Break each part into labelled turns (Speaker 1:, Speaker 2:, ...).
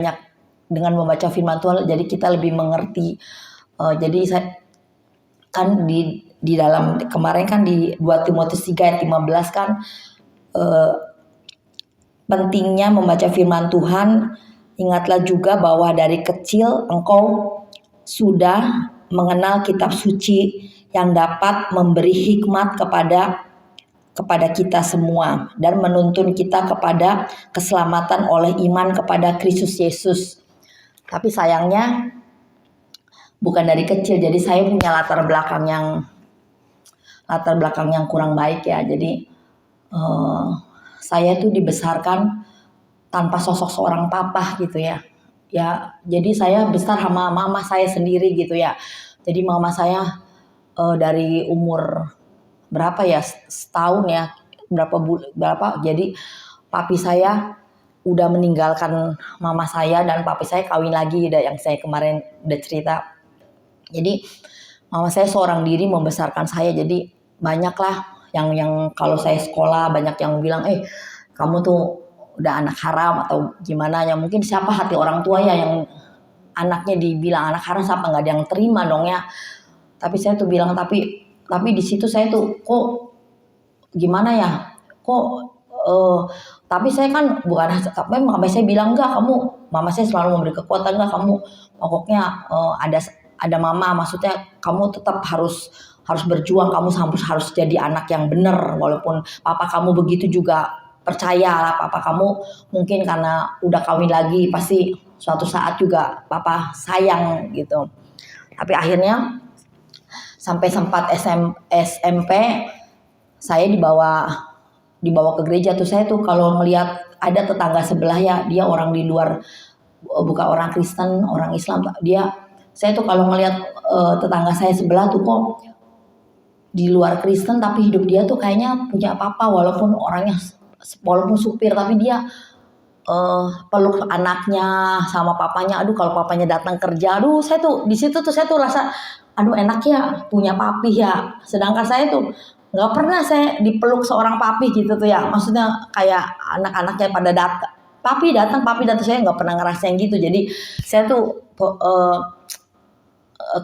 Speaker 1: banyak dengan membaca firman Tuhan, jadi kita lebih mengerti. Jadi saya kan di dalam kemarin kan di 2 Timotius 3 ayat 15 kan pentingnya membaca firman Tuhan. Ingatlah juga bahwa dari kecil engkau sudah mengenal kitab suci yang dapat memberi hikmat kepada kita semua dan menuntun kita kepada keselamatan oleh iman kepada Kristus Yesus. Tapi sayangnya bukan dari kecil, jadi saya punya latar belakang yang kurang baik ya. Jadi saya tuh dibesarkan tanpa sosok seorang papa gitu ya. Ya, jadi saya besar sama mama saya sendiri gitu ya. Jadi mama saya dari umur berapa ya, setahun ya, berapa. Jadi papi saya udah meninggalkan mama saya dan papi saya kawin lagi, yang saya kemarin udah cerita. Jadi mama saya seorang diri membesarkan saya. Jadi banyaklah yang kalau saya sekolah banyak yang bilang, kamu tuh udah anak haram atau gimana ya. Mungkin siapa hati orang tua ya yang anaknya dibilang anak haram, siapa nggak ada yang terima dong ya. Tapi saya tuh bilang, tapi di situ saya tuh kok gimana ya, tapi saya kan bukan, tapi mama saya bilang enggak, mama saya selalu memberi kekuatan, enggak, kamu pokoknya ada mama, maksudnya kamu tetap harus berjuang, kamu harus jadi anak yang benar, walaupun papa kamu begitu juga percaya lah, papa kamu mungkin karena udah kawin lagi pasti suatu saat juga papa sayang gitu. Tapi akhirnya sampai sempat SMP saya dibawa ke gereja tuh. Saya tuh kalau melihat ada tetangga sebelah ya, dia orang di luar, bukan orang Kristen, orang Islam, saya tuh kalau melihat tetangga saya sebelah tuh kok di luar Kristen tapi hidup dia tuh kayaknya punya papa, walaupun supir, tapi dia peluk anaknya sama papanya. Aduh, kalau papanya datang kerja, aduh, saya tuh di situ tuh saya tuh rasa, aduh, enak ya punya papi ya. Sedangkan saya tuh nggak pernah saya dipeluk seorang papi gitu tuh ya. Maksudnya kayak anak-anaknya pada datang, papi datang, saya nggak pernah ngerasain gitu. Jadi saya tuh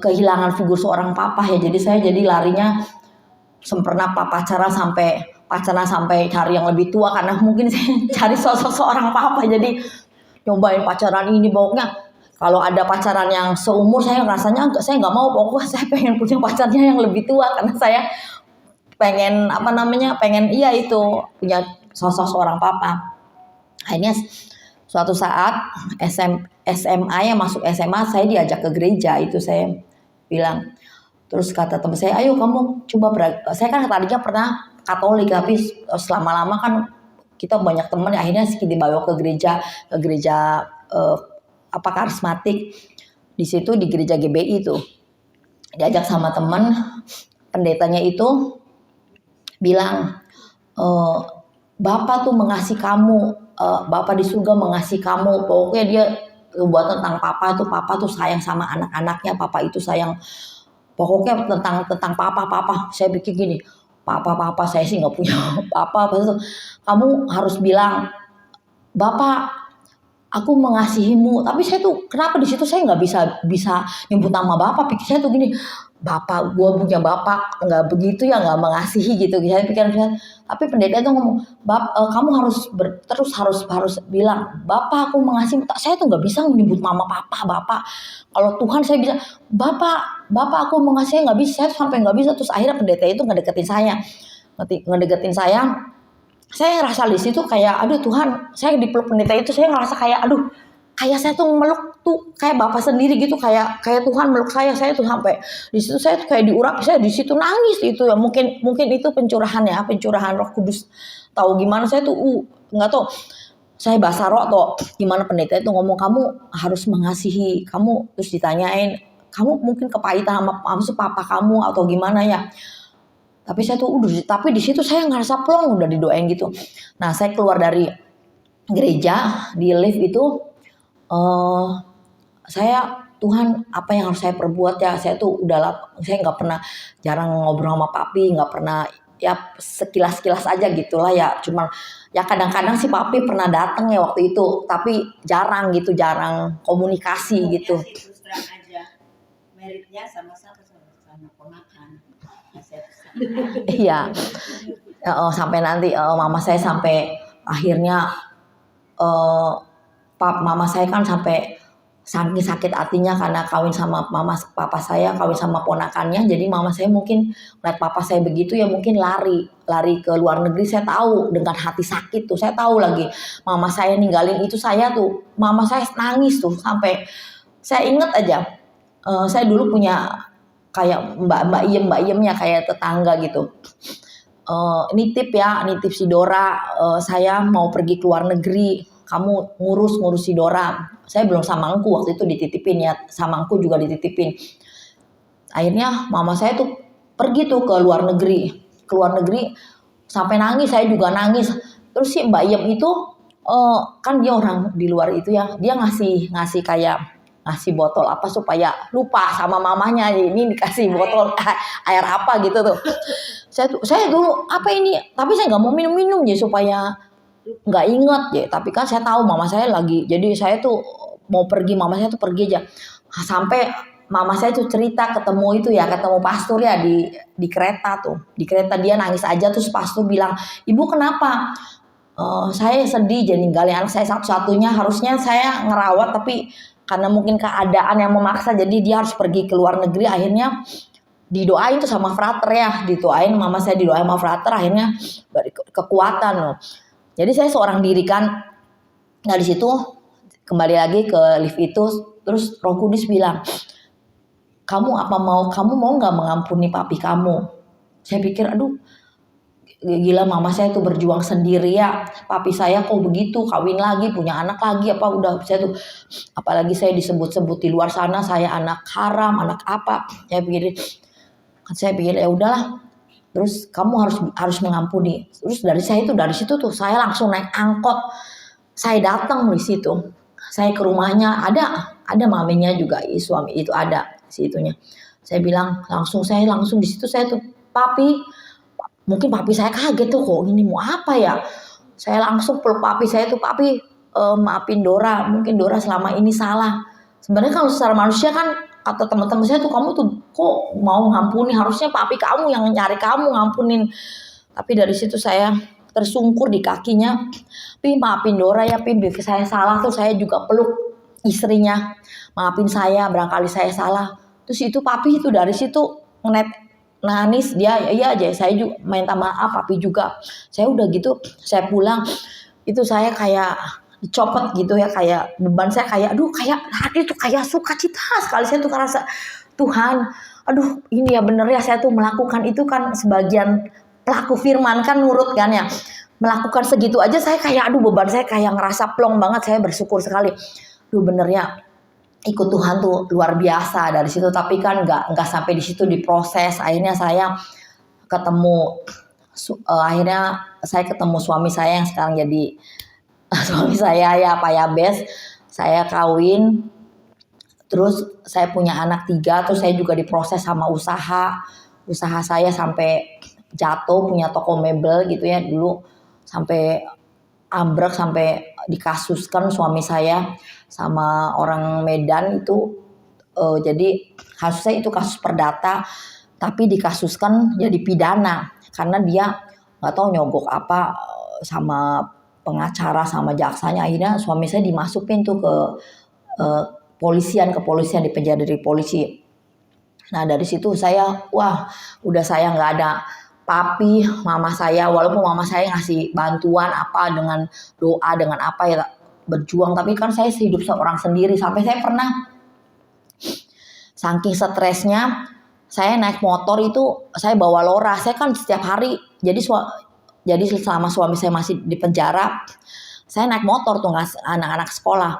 Speaker 1: kehilangan figur seorang papa ya. Jadi saya larinya pernah pacaran sampai cari yang lebih tua, karena mungkin saya cari sosok seorang papa. Jadi nyobain pacaran ini, pokoknya kalau ada pacaran yang seumur saya rasanya saya nggak mau, pokoknya saya pengen punya pacarnya yang lebih tua, karena saya pengen itu punya sosok seorang papa. Akhirnya suatu saat SMA ya, masuk SMA, saya diajak ke gereja. Itu saya bilang, terus kata teman saya, ayo kamu coba saya kan tadinya pernah Katolik, tapi selama-lama kan kita banyak teman, akhirnya dibawa ke gereja karismatik. Di situ di gereja GBI itu diajak sama teman, pendetanya itu bilang, Bapak tuh mengasihi kamu, Bapak di surga mengasihi kamu. Pokoknya dia buat tentang papa tuh sayang sama anak-anaknya, papa itu sayang. Pokoknya tentang papa. Saya pikir gini, papa saya sih nggak punya papa. Kamu harus bilang, Bapak, aku mengasihimu. Tapi saya tuh kenapa di situ saya nggak bisa nyebut nama Bapak. Pikir saya tuh gini, Bapak, gua punya Bapak, nggak begitu ya, nggak mengasihi gitu. Saya pikir. Tapi pendeta itu ngomong, kamu harus bilang, Bapak, aku mengasihi. Saya tuh nggak bisa menyebut nama Papa, Bapak. Kalau Tuhan saya bisa, Bapak, aku mengasihi, nggak bisa. Saya sampai nggak bisa. Terus akhirnya pendeta itu ngedeketin saya. Saya ngerasa di situ kayak, aduh Tuhan, saya dipeluk pendeta itu, saya ngerasa kayak, aduh, kayak saya tuh meluk tuh kayak Bapak sendiri gitu, kayak Tuhan meluk saya tuh sampai di situ saya tuh kayak diurapi, saya di situ nangis itu ya. Mungkin itu pencurahan Roh Kudus. Tahu gimana saya tuh nggak tahu, saya bahasa roh atau gimana, pendeta itu ngomong, kamu harus mengasihi, kamu terus ditanyain, kamu mungkin kepahitan sama papa kamu atau gimana ya. Tapi saya tuh tapi di situ saya ngerasa plong, udah didoain gitu. Nah, saya keluar dari gereja di lift itu, saya, Tuhan, apa yang harus saya perbuat ya. Saya tuh saya nggak pernah, jarang ngobrol sama papi, nggak pernah ya sekilas-kilas aja gitulah ya, cuma ya kadang-kadang si papi pernah datang ya waktu itu, tapi jarang gitu, jarang komunikasi gitu.
Speaker 2: Terus terang aja, meritnya sama-sama ponakan.
Speaker 1: Iya, sampai nanti mama saya sampai akhirnya mama saya kan sampai saking sakit hatinya karena kawin sama papa saya, kawin sama ponakannya. Jadi mama saya mungkin lihat papa saya begitu ya mungkin lari ke luar negeri. Saya tahu dengan hati sakit tuh, saya tahu lagi mama saya ninggalin itu saya tuh, mama saya nangis tuh sampai saya inget aja. Saya dulu punya kayak mbak iyemnya kayak tetangga gitu. Nitip si Dora, saya mau pergi ke luar negeri, kamu ngurus si Dora. Saya belum sama engku waktu itu dititipin ya, sama engku juga dititipin. Akhirnya mama saya tuh pergi tuh ke luar negeri sampai nangis, saya juga nangis. Terus si Mbak Iem itu kan dia orang di luar itu ya, dia ngasih kayak ngasih botol apa supaya lupa sama mamanya, ini dikasih botol air apa gitu tuh. Saya dulu apa ini, tapi saya nggak mau minum ya supaya nggak inget ya, tapi kan saya tahu mama saya lagi, jadi saya tuh mau pergi, mama saya tuh pergi aja. Sampai mama saya tuh cerita ketemu pastor ya di kereta tuh, di kereta dia nangis aja, terus pastor bilang, ibu kenapa? Saya sedih jadi ninggalin anak saya satu-satunya, harusnya saya ngerawat tapi karena mungkin keadaan yang memaksa jadi dia harus pergi ke luar negeri. Akhirnya didoain tuh sama frater ya, didoain mama saya, didoain sama frater, akhirnya kekuatan loh. Jadi saya seorang diri kan. Nah di situ kembali lagi ke lift itu, terus Roh Kudus bilang, kamu mau nggak mengampuni papi kamu? Saya pikir aduh gila, mama saya tuh berjuang sendiri ya, papi saya kok begitu, kawin lagi, punya anak lagi, apa udah saya tuh, apalagi saya disebut-sebut di luar sana saya anak haram, anak apa. Saya pikir ya udahlah, terus kamu harus mengampuni. Terus dari situ tuh saya langsung naik angkot, saya datang di situ, saya ke rumahnya, ada maminya juga, suami itu ada situnya. Saya langsung di situ, saya tuh mungkin papi saya kaget tuh, kok ini mau apa ya. Saya langsung peluk papi saya tuh, papi maafin Dora, mungkin Dora selama ini salah. Sebenarnya kalau secara manusia kan kata teman-teman saya tuh, kamu tuh kok mau ngampuni, harusnya papi kamu yang nyari kamu ngampunin. Tapi dari situ saya tersungkur di kakinya, Pi maafin Dora ya Pi, saya salah tuh. Saya juga peluk istrinya, maafin saya, barangkali saya salah. Terus itu papi itu dari situ nangis, dia iya aja, saya juga minta maaf papi juga. Saya udah gitu, saya pulang itu saya kayak dicopot gitu ya, kayak beban saya kayak aduh, kayak hati tuh kayak sukacita sekali. Saya tuh ngerasa Tuhan, aduh ini ya bener ya, saya tuh melakukan itu kan sebagian pelaku firman kan, nurut kan ya, melakukan segitu aja saya kayak aduh, beban saya kayak ngerasa plong banget. Saya bersyukur sekali, aduh bener ya ikut Tuhan tuh luar biasa dari situ. Tapi kan nggak sampai di situ diproses. Akhirnya saya ketemu suami saya yang sekarang jadi suami saya ya, Pak Yabes. Saya kawin, terus saya punya anak 3, terus saya juga diproses sama usaha saya sampai jatuh, punya toko mebel gitu ya dulu, sampai ambruk, sampai dikasuskan suami saya sama orang Medan itu. Jadi kasusnya itu kasus perdata, tapi dikasuskan jadi pidana karena dia nggak tahu nyogok apa sama pengacara sama jaksanya. Akhirnya suami saya dimasukin tuh ke kepolisian, dipenjara dari polisi. Nah dari situ saya udah saya nggak ada papi, mama saya, walaupun mama saya ngasih bantuan apa dengan doa, dengan apa ya berjuang, tapi kan saya hidup seorang sendiri. Sampai saya pernah saking stresnya saya naik motor itu, saya bawa Lora. Saya kan setiap hari, jadi selama suami saya masih di penjara, saya naik motor tuh anak-anak sekolah.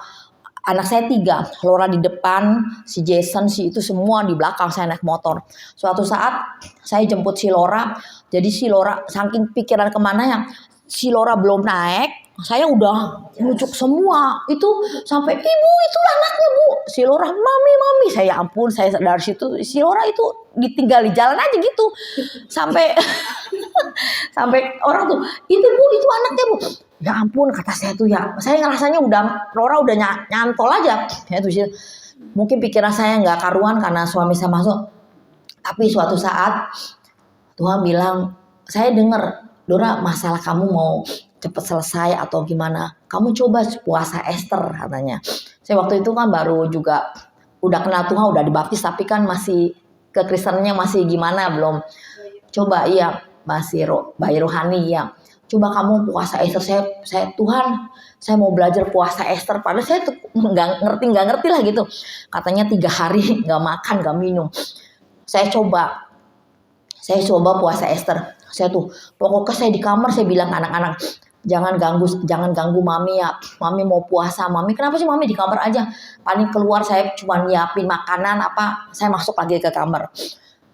Speaker 1: Anak saya 3, Lora di depan, si Jason, si itu semua di belakang, saya naik motor. Suatu saat saya jemput si Lora, jadi si Lora saking pikiran kemana ya, si Lora belum naik, saya udah ngucuk semua. Itu sampai, ibu itulah anaknya bu, si Lora, mami, saya ampun, saya dari situ si Lora itu ditinggal di jalan aja gitu, sampai sampai orang tuh, itu bu, itu anaknya bu. Ya ampun, kata saya tuh ya, saya ngerasanya udah Lora udah nyantol aja, ya tuh sih. Mungkin pikiran saya nggak karuan karena suami saya masuk, tapi suatu saat Tuhan bilang, saya dengar, Dora, masalah kamu mau cepet selesai atau gimana? Kamu coba puasa Esther katanya. Saya waktu itu kan baru juga udah kenal Tuhan, udah dibaptis, tapi kan masih kekristennya masih gimana belum. Coba iya, masih bayi rohani ya. Coba kamu puasa Esther. Saya Tuhan, saya mau belajar puasa Esther. Padahal saya tuh nggak ngerti lah gitu. Katanya 3 hari nggak makan, nggak minum. Saya coba puasa Esther. Saya tuh pokoknya saya di kamar saya bilang ke anak-anak, jangan ganggu mami ya. Mami mau puasa. Mami kenapa sih mami di kamar aja? Paling keluar saya cuma nyiapin makanan apa, saya masuk lagi ke kamar.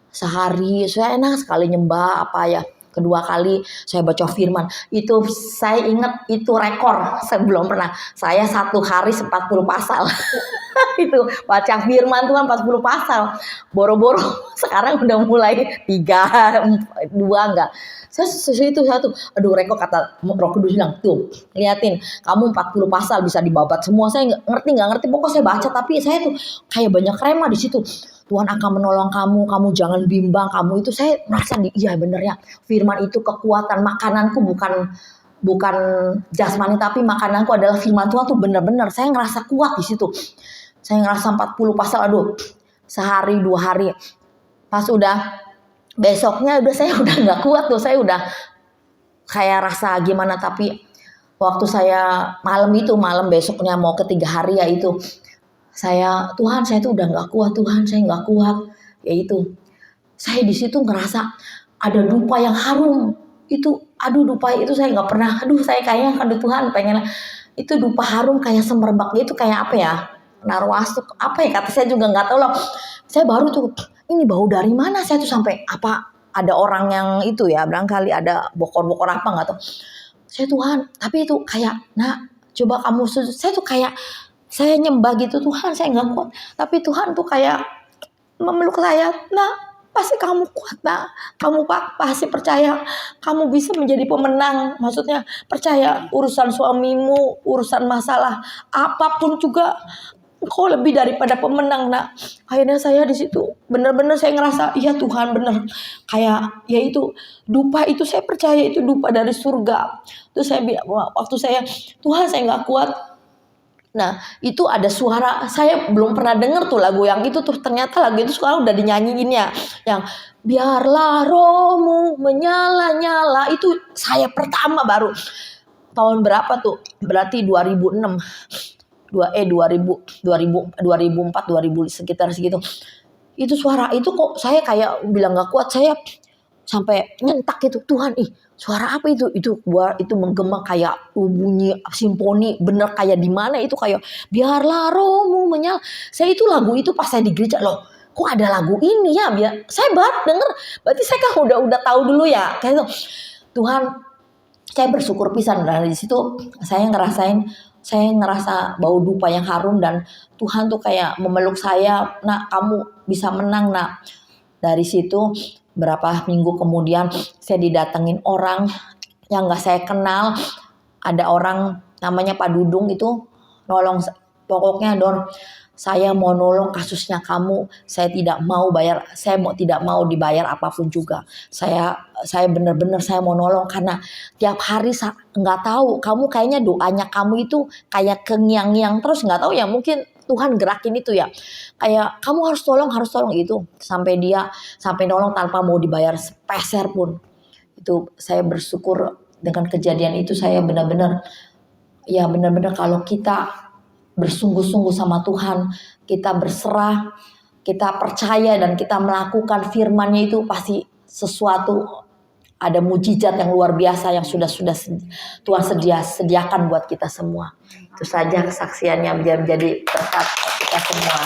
Speaker 1: Sehari saya enak sekali nyembah apa ya. Kedua kali saya baca firman. Itu saya ingat itu rekor. Saya belum pernah. Saya 1 hari 40 pasal. Itu baca firman Tuhan 40 pasal. Boro-boro sekarang udah mulai 3, 2 enggak. Saya tuh, aduh rekor, kata Roh Kudus bilang, tuh liatin, kamu 40 pasal bisa dibabat semua. Saya nggak ngerti, pokoknya saya baca, tapi saya tuh kayak banyak rema di situ. Tuhan akan menolong kamu jangan bimbang, kamu itu, saya merasa iya bener ya, firman itu kekuatan. Makananku bukan jasmani, tapi makananku adalah firman Tuhan tuh bener-bener. Saya ngerasa kuat di situ. Saya ngerasa 40 pasal, aduh, sehari 2 hari. Pas udah besoknya saya udah nggak kuat tuh, saya udah kayak rasa gimana. Tapi waktu saya malam besoknya mau ke 3 hari ya itu, Tuhan saya tuh udah nggak kuat, Tuhan saya nggak kuat. Ya itu, saya di situ ngerasa ada dupa yang harum. Itu, dupa itu saya nggak pernah. Saya kayaknya, Tuhan pengen itu dupa harum kayak semerbak itu, kayak apa ya? Narwasuk apa ya, kata saya juga nggak tahu loh. Saya baru tuh, ini bau dari mana? Saya tuh sampai apa, ada orang yang itu ya, barangkali ada bokor-bokor apa nggak tahu. Saya Tuhan, tapi itu kayak, nah coba kamu, saya tuh kayak, saya nyembah gitu, Tuhan saya nggak kuat, tapi Tuhan tuh kayak memeluk saya, nah pasti kamu kuat, nah kamu pasti percaya, kamu bisa menjadi pemenang. Maksudnya percaya, urusan suamimu, urusan masalah apapun juga, kau lebih daripada pemenang. Nah akhirnya saya di situ benar-benar saya ngerasa, iya Tuhan benar, kayak ya itu dupa itu, saya percaya itu dupa dari surga. Terus saya bilang, waktu saya, Tuhan saya nggak kuat. Nah itu ada suara, saya belum pernah dengar tuh lagu yang itu tuh, ternyata lagu itu sekarang udah dinyanyiin ya, yang biarlah rohmu menyala-nyala. Itu saya pertama baru tahun berapa tuh, berarti 2006, 2004, 2000 sekitar segitu. Itu suara itu kok saya kayak bilang gak kuat, saya sampai nyentak gitu, Tuhan suara apa itu menggema kayak bunyi simfoni bener, kayak di mana itu, kayak biarlah rohmu menyala. Saya itu lagu itu pas saya di gereja, loh kok ada lagu ini ya, saya baru denger, berarti saya kan udah tahu dulu ya kayak itu. Tuhan, saya bersyukur pisan dari situ. Saya ngerasa bau dupa yang harum, dan Tuhan tuh kayak memeluk saya, nak kamu bisa menang nak. Dari situ berapa minggu kemudian saya didatengin orang yang gak saya kenal. Ada orang namanya Pak Dudung itu nolong, pokoknya Dor, saya mau nolong kasusnya kamu, saya tidak mau dibayar apapun juga. Saya benar-benar saya mau nolong, karena tiap hari nggak tahu, kamu kayaknya doanya kamu itu kayak kengiang-ngiang terus, nggak tahu ya, mungkin Tuhan gerakin itu ya, kayak kamu harus tolong gitu, sampai nolong tanpa mau dibayar sepeser pun. Itu saya bersyukur dengan kejadian itu. Saya benar-benar kalau kita bersungguh-sungguh sama Tuhan, kita berserah, kita percaya, dan kita melakukan firman-Nya, itu pasti sesuatu, ada mujizat yang luar biasa yang sudah Tuhan sediakan buat kita semua. Itu saja kesaksiannya, biar menjadi berkat kita semua.